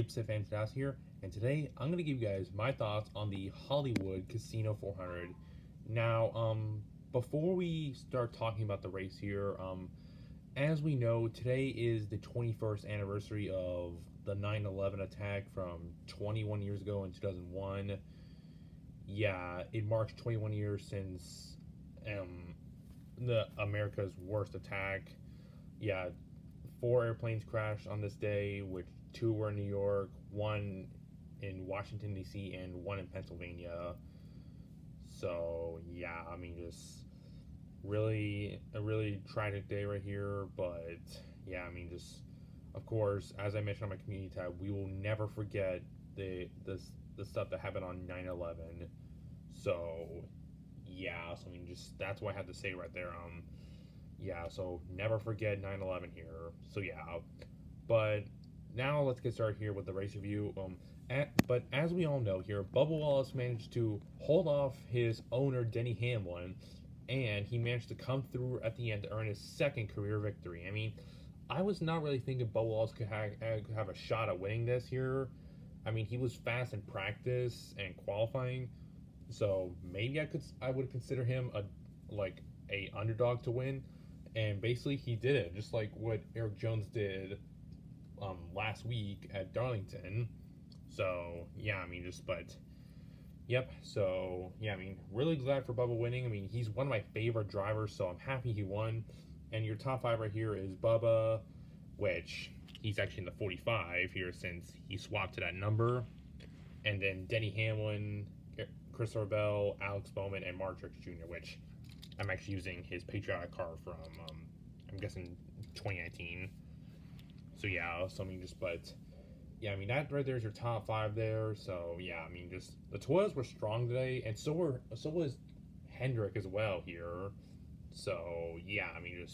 Ipsit Fantastic here, and today I'm going to give you guys my thoughts on the Hollywood Casino 400. Now, before we start talking about the race here, as we know, today is the 21st anniversary of the 9/11 attack from 21 years ago in 2001. Yeah, it marks 21 years since the America's worst attack. Yeah, four airplanes crashed on this day, which two were in New York, one in Washington D.C., and one in Pennsylvania. So yeah, I mean, just really a really tragic day right here. But yeah, I mean, just of course, as I mentioned on my community tab, we will never forget the stuff that happened on 9/11. So yeah, so I mean, just that's what I had to say right there. Yeah, so never forget 9/11 here. So yeah, but now let's get started here with the race review. But as we all know here, Bubba Wallace managed to hold off his owner Denny Hamlin, and he managed to come through at the end to earn his second career victory. I mean, I was not really thinking Bubba Wallace could have a shot at winning this here. I mean, he was fast in practice and qualifying, so maybe I would consider him a underdog to win. And basically, he did it just like what Eric Jones did last week at Darlington. So yeah, I mean, yep. So yeah, I mean, really glad for Bubba winning. I mean, he's one of my favorite drivers, so I'm happy he won. And your top five right here is Bubba, which he's actually in the 45 here since he swapped to that number. And then Denny Hamlin, Christopher Bell, Alex Bowman, and Mark Truex Jr., which I'm actually using his patriotic car from, I'm guessing 2019. So yeah, so I mean, yeah, I mean, that right there is your top five there. So yeah, I mean, just the Toyotas were strong today, and so was Hendrick as well here. So yeah, I mean,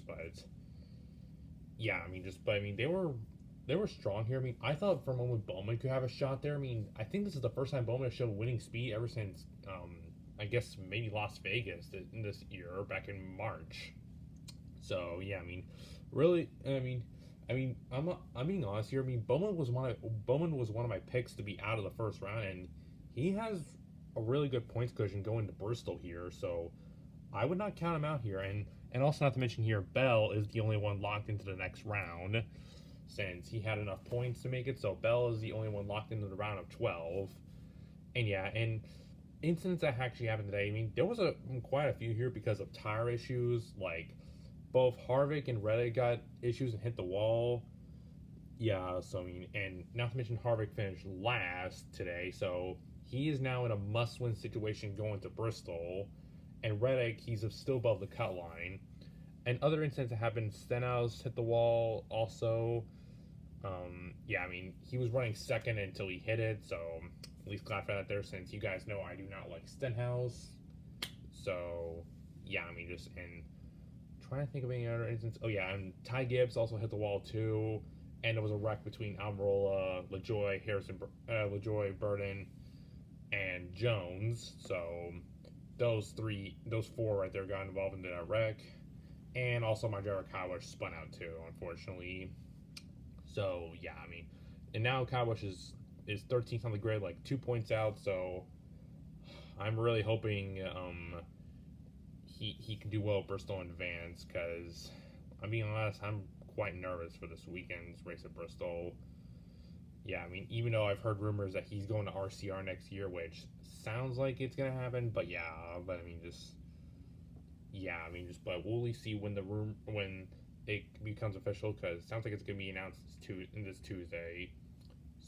but I mean, they were strong here. I mean, I thought for a moment Bowman could have a shot there. I mean, I think this is the first time Bowman has shown winning speed ever since, I guess maybe Las Vegas in this year back in March. So yeah, I mean, really, I'm being honest here. I mean, Bowman was one of my picks to be out of the first round, and he has a really good points cushion going to Bristol here. So I would not count him out here. And also not to mention here, Bell is the only one locked into the next round since he had enough points to make it. So Bell is the only one locked into the round of 12. And yeah, and incidents that actually happened today. I mean, there was quite a few here because of tire issues. Like both Harvick and Reddick got issues and hit the wall. Yeah, so I mean, and not to mention Harvick finished last today, so he is now in a must-win situation going to Bristol. And Reddick, he's still above the cut line. And other incidents that happened, Stenhouse hit the wall also. Yeah, I mean, he was running second until he hit it, so at least glad for that there, since you guys know I do not like Stenhouse. So yeah, I mean, and trying to think of any other instance. Oh yeah, and Ty Gibbs also hit the wall too, and there was a wreck between Almirola, LaJoy, Burton, and Jones. So those four right there got involved in that wreck, and also my driver Kyle spun out too, unfortunately. So yeah, I mean, and now Kyle is 13th on the grid, like 2 points out. So I'm really hoping he can do well at Bristol in advance, because I'm being honest, I'm quite nervous for this weekend's race at Bristol. Yeah, I mean, even though I've heard rumors that he's going to RCR next year, which sounds like it's gonna happen, but but we'll see when it becomes official, because it sounds like it's gonna be announced this Tuesday.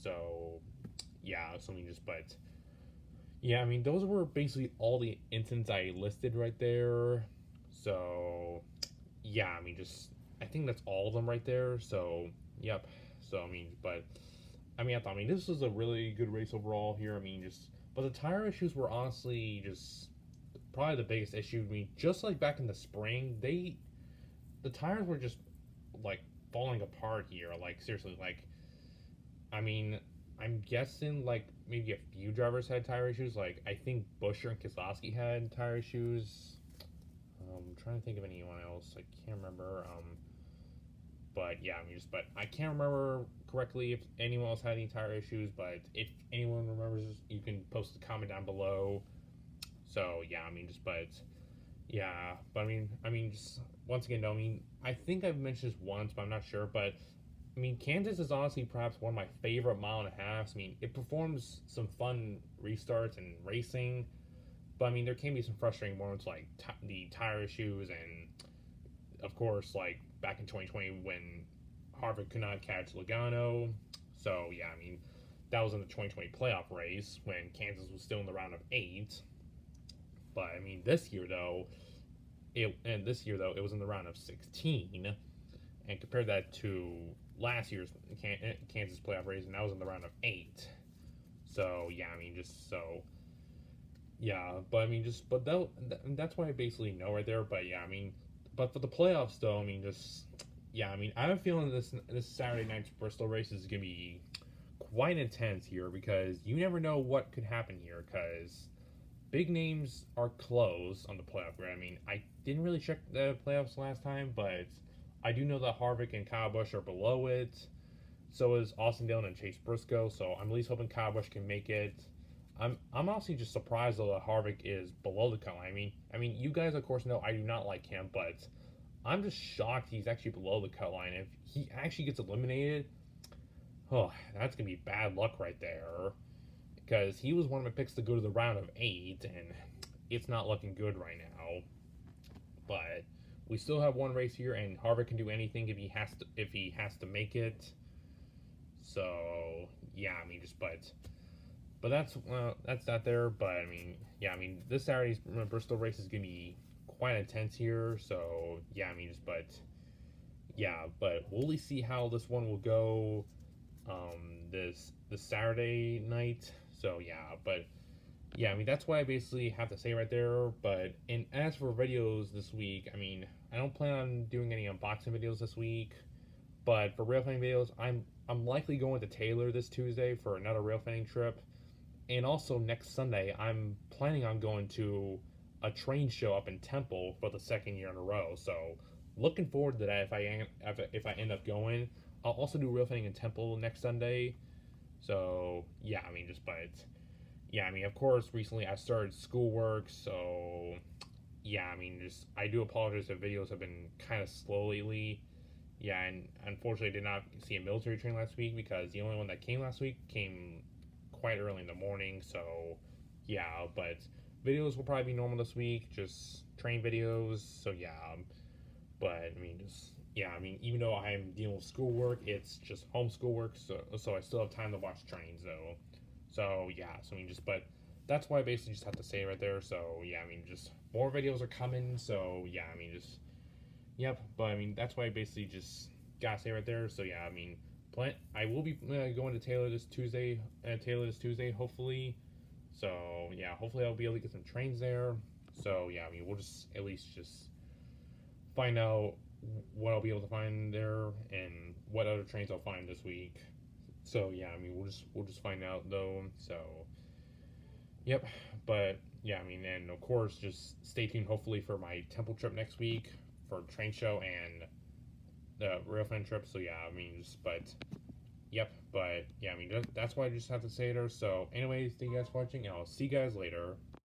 So yeah, so I mean, yeah, I mean, those were basically all the incidents I listed right there. So yeah, I mean, I think that's all of them right there. So yep. So I mean, this was a really good race overall here. I mean, but the tire issues were honestly just probably the biggest issue. I mean, just like back in the spring, the tires were just like falling apart here. Like seriously, like I mean, I'm guessing like maybe a few drivers had tire issues. Like I think Buescher and Keselowski had tire issues. I'm trying to think of anyone else. I can't remember. But yeah, I mean, just but I can't remember correctly if anyone else had any tire issues. But if anyone remembers, you can post a comment down below. So yeah, I mean, just but yeah, but I mean, just once again, though, I mean, I think I've mentioned this once, but I'm not sure. But I mean, Kansas is honestly perhaps one of my favorite mile and a halves. I mean, it performs some fun restarts and racing, but I mean, there can be some frustrating moments like the tire issues, and of course, like back in 2020 when Harvick could not catch Logano. So yeah, I mean, that was in the 2020 playoff race when Kansas was still in the round of eight. But I mean, this year though it was in the round of 16, and compare that to last year's Kansas playoff race, and that was in the round of eight. So yeah, I mean, just so yeah, but I mean, just but that's what I basically know right there. But yeah, I mean, but for the playoffs though, I mean, just yeah, I mean, I have a feeling this Saturday night's Bristol race is gonna be quite intense here because you never know what could happen here because big names are close on the playoff grid. I mean, I didn't really check the playoffs last time, but I do know that Harvick and Kyle Busch are below it. So is Austin Dillon and Chase Briscoe. So I'm at least hoping Kyle Busch can make it. I'm honestly just surprised though that Harvick is below the cut line. I mean, you guys of course know I do not like him, but I'm just shocked he's actually below the cut line. If he actually gets eliminated, oh, that's gonna be bad luck right there. Because he was one of my picks to go to the round of eight, and it's not looking good right now. But we still have one race here, and Harvick can do anything if he has to make it. So yeah, I mean, just but that's not there. But I mean, yeah, I mean, this Saturday's Bristol race is gonna be quite intense here. So yeah, I mean, just yeah, but we'll really see how this one will go. This Saturday night. So yeah, but yeah, I mean that's what I basically have to say right there. But and as for videos this week, I mean I don't plan on doing any unboxing videos this week. But for rail fanning videos, I'm likely going to Taylor this Tuesday for another rail fanning trip, and also next Sunday I'm planning on going to a train show up in Temple for the second year in a row. So looking forward to that. If I end up going, I'll also do rail fanning in Temple next Sunday. So yeah, I mean, yeah, I mean, of course, recently I started schoolwork, so yeah, I mean, just I do apologize if videos have been kind of slow lately. Yeah, and unfortunately, I did not see a military train last week because the only one that came last week came quite early in the morning. So yeah, but videos will probably be normal this week, just train videos. So yeah, but I mean, just yeah, I mean, even though I'm dealing with schoolwork, it's just homeschool work, so I still have time to watch trains though. So yeah, so I mean, but that's why I basically just have to say right there. So yeah, I mean, just more videos are coming. So yeah, I mean, just yep. But I mean, that's why I basically just gotta say right there. So yeah, I mean, I will be going to Taylor this Tuesday. Hopefully. So yeah, hopefully I'll be able to get some trains there. So yeah, I mean, we'll just at least just find out what I'll be able to find there and what other trains I'll find this week. So yeah, I mean we'll just find out though. So yep, but yeah, I mean, and of course just stay tuned hopefully for my Temple trip next week for train show and the railfan trip. So yeah, I mean yep, but yeah, I mean that's why I just have to say there. So anyways, thank you guys for watching, and I'll see you guys later.